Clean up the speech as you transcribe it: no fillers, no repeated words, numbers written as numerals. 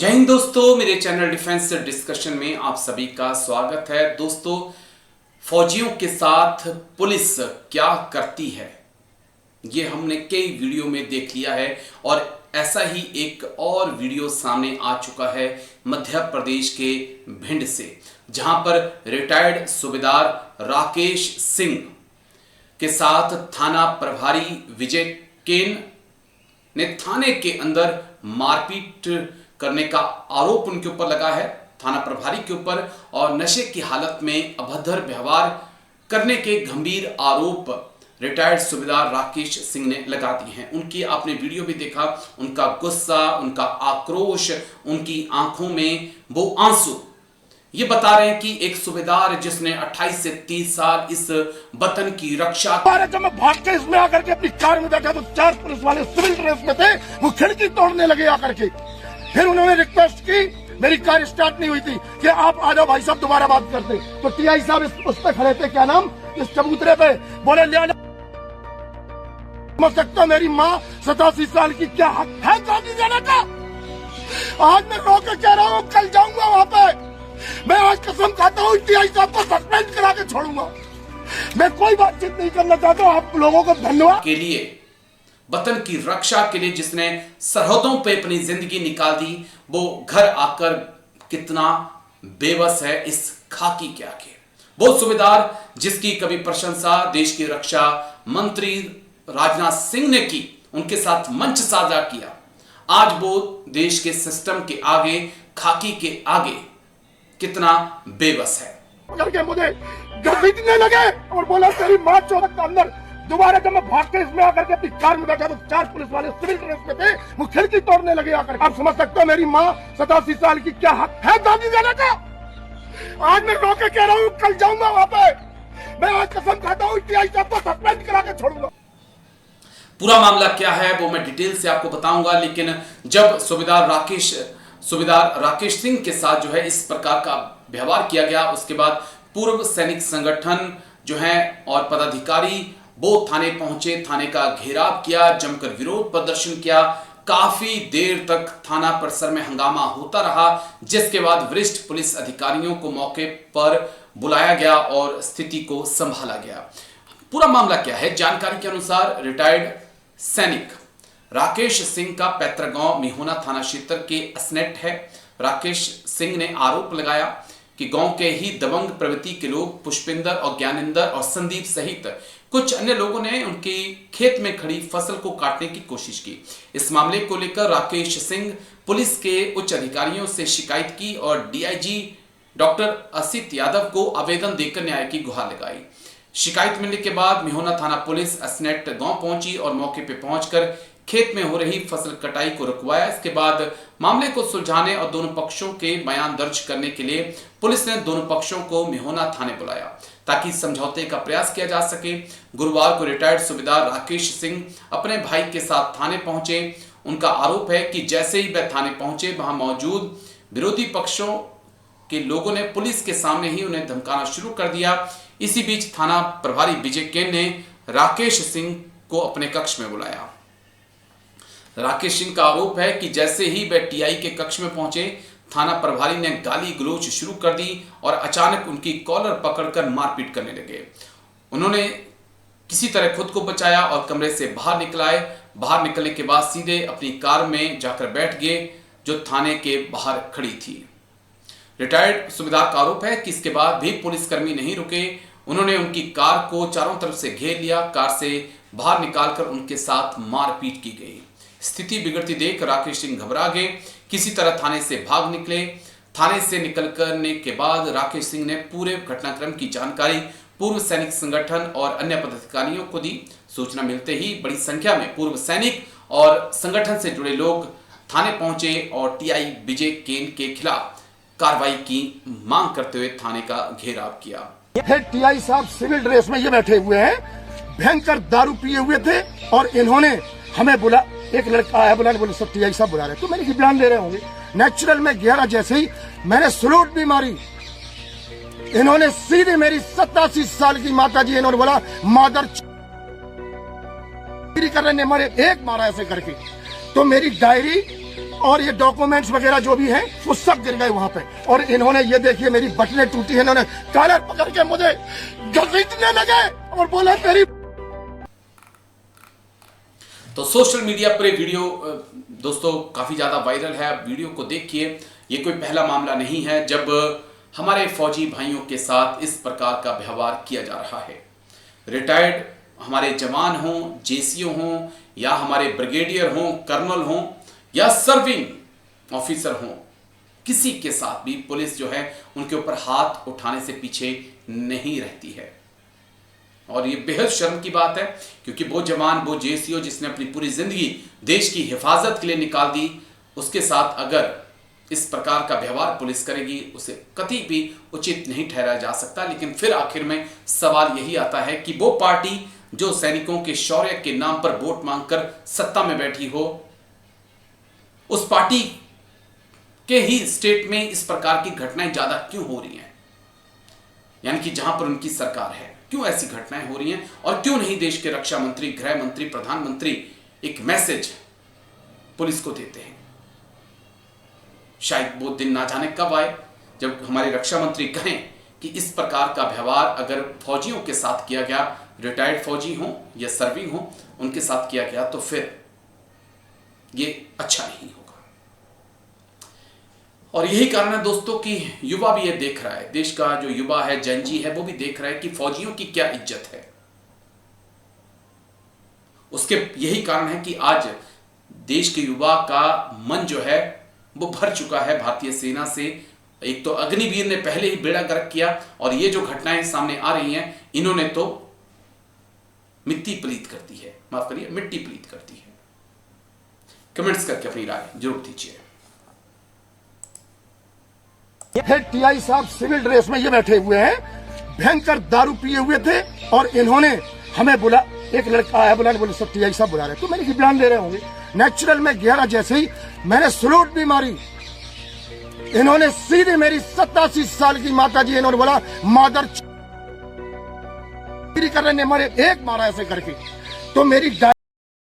जय हिंद दोस्तों, मेरे चैनल डिफेंस डिस्कशन में आप सभी का स्वागत है। दोस्तों, फौजियों के साथ पुलिस क्या करती है ये हमने कई वीडियो में देख लिया है और ऐसा ही एक और वीडियो सामने आ चुका है मध्य प्रदेश के भिंड से, जहां पर रिटायर्ड सूबेदार राकेश सिंह के साथ थाना प्रभारी विजय केन ने थाने के अंदर मारपीट करने का आरोप उनके ऊपर लगा है, थाना प्रभारी के ऊपर, और नशे की हालत में अभद्र व्यवहार करने के गंभीर आरोप रिटायर्ड सूबेदार राकेश सिंह ने लगा दिए हैं। उनकी आपने वीडियो भी देखा, उनका गुस्सा, उनका आक्रोश, उनकी आंखों में वो आंसू ये बता रहे हैं कि एक सूबेदार जिसने 28 से 30 साल इस वतन की रक्षा। जब मैं भाग के इसमें आकर के अपनी कार में बैठा तो 4 पुलिस वाले सिविल ड्रेस में थे, वो खिड़की तोड़ने लगे आकर के। फिर उन्होंने रिक्वेस्ट की, मेरी कार स्टार्ट नहीं हुई थी, कि आप आ जाओ भाई साहब दोबारा बात करते। तो टीआई साहब उस पे खड़े थे, क्या नाम, इस चबूतरे पे, बोले ले समझ सकता मेरी माँ 87 साल की, क्या हक है गाड़ी देने का? आज मैं रो के कह रहा हूँ, कल जाऊंगा वहाँ पे, मैं आज कसम खाता हूँ टीआई साहब को सस्पेंड करा के छोड़ूंगा। मैं कोई बातचीत नहीं करना चाहता हूँ। आप लोगों को धन्यवाद। के लिए, वतन की रक्षा के लिए जिसने सरहदों पे अपनी जिंदगी निकाल दी, वो घर आकर कितना बेबस है इस खाकी के आगे। वो सूबेदार जिसकी कभी प्रशंसा देश की रक्षा मंत्री राजनाथ सिंह ने की, उनके साथ मंच साझा किया, आज वो देश के सिस्टम के आगे, खाकी के आगे कितना बेबस है। करके मुझे घसीटने लगे और बोला तेरी माँ चौक के अंदर। दोबारा जब मैं भाग के इसमें आकर के अपनी कार में बैठा तो 4 पुलिस वाले सिविल ड्रेस में थे, वो खिड़की तोड़ने लगे आकर। आप समझ सकते हो मेरी माँ 87 साल की, क्या हक है दादी देने का? आज मैं रो के कह रहा हूँ, कल जाऊंगा वहाँ पे, मैं आज कसम खाता हूँ टीआई साहब को सस्पेंड करा के छोड़ूंगा। पूरा मामला क्या है वो मैं डिटेल से आपको बताऊंगा, लेकिन जब सूबेदार राकेश सिंह के साथ जो है इस प्रकार का व्यवहार किया गया, उसके बाद पूर्व सैनिक संगठन जो है और पदाधिकारी वो थाने पहुंचे, थाने का घेराव किया, जमकर विरोध प्रदर्शन किया, काफी देर तक थाना परिसर में हंगामा होता रहा, जिसके बाद वरिष्ठ पुलिस अधिकारियों को मौके पर बुलाया गया और स्थिति को संभाला गया। पूरा मामला क्या है? जानकारी के अनुसार रिटायर्ड सैनिक राकेश सिंह का पैतृक गांव मिहोना थाना क्षेत्र के असनेट है। राकेश सिंह ने आरोप लगाया कि गांव के ही दबंग प्रवृत्ति के लोग पुष्पिंदर और ज्ञानेंद्र और संदीप सहित कुछ अन्य लोगों ने उनकी खेत में खड़ी फसल को काटने की कोशिश की। इस मामले को लेकर राकेश सिंह पुलिस के उच्च अधिकारियों से शिकायत की और डीआईजी डॉक्टर असित यादव को आवेदन देकर न्याय की गुहार लगाई। शिकायत मिलने के बाद मिहोना थाना पुलिस असनेट गांव पहुंची और मौके पर पहुंचकर खेत में हो रही फसल कटाई को रुकवाया। इसके बाद मामले को सुलझाने और दोनों पक्षों के बयान दर्ज करने के लिए पुलिस ने दोनों पक्षों को मिहोना थाने बुलाया ताकि समझौते का प्रयास किया जा सके। गुरुवार को रिटायर्ड सूबेदार राकेश सिंह अपने भाई के साथ थाने पहुंचे। उनका आरोप है कि जैसे ही वह थाने पहुंचे, वहां मौजूद विरोधी पक्षों के लोगों ने पुलिस के सामने ही उन्हें धमकाना शुरू कर दिया। इसी बीच थाना प्रभारी विजय केन ने राकेश सिंह को अपने कक्ष में बुलाया। राकेश सिंह का आरोप है कि जैसे ही वह टीआई के कक्ष में पहुंचे, थाना प्रभारी ने गाली गलौज शुरू कर दी और अचानक उनकी कॉलर पकड़कर मारपीट करने लगे। उन्होंने किसी तरह खुद को बचाया और कमरे से बाहर निकल आए। बाहर निकलने के बाद सीधे अपनी कार में जाकर बैठ गए जो थाने के बाहर खड़ी थी। रिटायर्ड सूबेदार का आरोप है कि इसके बाद भी पुलिसकर्मी नहीं रुके, उन्होंने उनकी कार को चारों तरफ से घेर लिया। कार से बाहर निकालकर उनके साथ मारपीट की गई। स्थिति बिगड़ती देख राकेश सिंह घबरा गए, किसी तरह थाने से भाग निकले। थाने से निकलने के बाद राकेश सिंह ने पूरे घटनाक्रम की जानकारी पूर्व सैनिक संगठन और अन्य पदाधिकारियों को दी। सूचना मिलते ही बड़ी संख्या में पूर्व सैनिक और संगठन से जुड़े लोग थाने पहुंचे और टीआई विजय केन के खिलाफ कार्रवाई की मांग करते हुए थाने का घेराव किया। फिर टीआई साहब सिविल ड्रेस में ये बैठे हुए हैं, भयंकर दारू पिए हुए थे और इन्होंने हमें बुला, एक लड़का आया बुलाने, बोले सब टीआई साहब बुला रहे, तो मैंने बयान दे रहे होंगे। नेचुरल में गहरा, जैसे ही मैंने सलूट भी मारी, इन्होंने सीधे मेरी 87 साल की माता जी, इन्होंने बोला मादर करने ने मारे, एक मारा ऐसे करके। तो मेरी डायरी और ये डॉक्यूमेंट्स वगैरह जो भी है वो सब गिर गए वहां पे। और इन्होंने ये देखिए मेरी बटनें टूटी है, इन्होंने कॉलर पकड़ के मुझे घसीटने लगे और बोला तेरी। तो सोशल मीडिया पर ये वीडियो दोस्तों काफी ज्यादा वायरल है। आप वीडियो को देखिए, ये कोई पहला मामला नहीं है जब हमारे फौजी भाइयों के साथ इस प्रकार का व्यवहार किया जा रहा है। रिटायर्ड हमारे जवान हों, जेसीओ हों, या हमारे ब्रिगेडियर हों, कर्नल हों, या सर्विंग ऑफिसर हों, किसी के साथ भी पुलिस जो है उनके ऊपर हाथ उठाने से पीछे नहीं रहती है। और ये बेहद शर्म की बात है, क्योंकि वो जवान, वो जेसीओ जिसने अपनी पूरी जिंदगी देश की हिफाजत के लिए निकाल दी, उसके साथ अगर इस प्रकार का व्यवहार पुलिस करेगी उसे कभी भी उचित नहीं ठहराया जा सकता। लेकिन फिर आखिर में सवाल यही आता है कि वो पार्टी जो सैनिकों के शौर्य के नाम पर वोट मांगकर सत्ता में बैठी हो, उस पार्टी के ही स्टेट में इस प्रकार की घटनाएं ज्यादा क्यों हो रही हैं? यानी कि जहां पर उनकी सरकार है, क्यों ऐसी घटनाएं हो रही हैं? और क्यों नहीं देश के रक्षा मंत्री, गृह मंत्री, प्रधानमंत्री एक मैसेज पुलिस को देते हैं? शायद वो दिन ना जाने कब आए जब हमारे रक्षा मंत्री कहें कि इस प्रकार का व्यवहार अगर फौजियों के साथ किया गया, रिटायर्ड फौजी हों या सर्विंग हों, उनके साथ किया गया, तो फिर ये अच्छा नहीं होगा। और यही कारण है दोस्तों कि युवा भी ये देख रहा है, देश का जो युवा है, जनजी है, वो भी देख रहा है कि फौजियों की क्या इज्जत है। उसके यही कारण है कि आज देश के युवा का मन जो है वो भर चुका है भारतीय सेना से। एक तो अग्निवीर ने पहले ही बेड़ा गर्क किया, और ये जो घटनाएं सामने आ रही हैं, इन्होंने तो मिट्टी पलीत कर दी है, माफ करिए, मिट्टी पलीत कर दी है। कमेंट्स करके अपनी राय जरूर दीजिए। फिर टीआई साहब सिविल ड्रेस में ये बैठे हुए हैं, भयंकर दारू पिए हुए थे, और इन्होंने हमें बुला, एक लड़का आया बुलाने, बोले सब टीआई साहब बुला रहे, तो मैंने बयान दे रहे होंगे। नेचुरल में गहरा, जैसे ही मैंने सलूट भी मारी, इन्होंने सीधे मेरी 87 साल की माता जी, इन्होंने बोला मादर करने ने मारे, एक मारा ऐसे करके, तो मेरी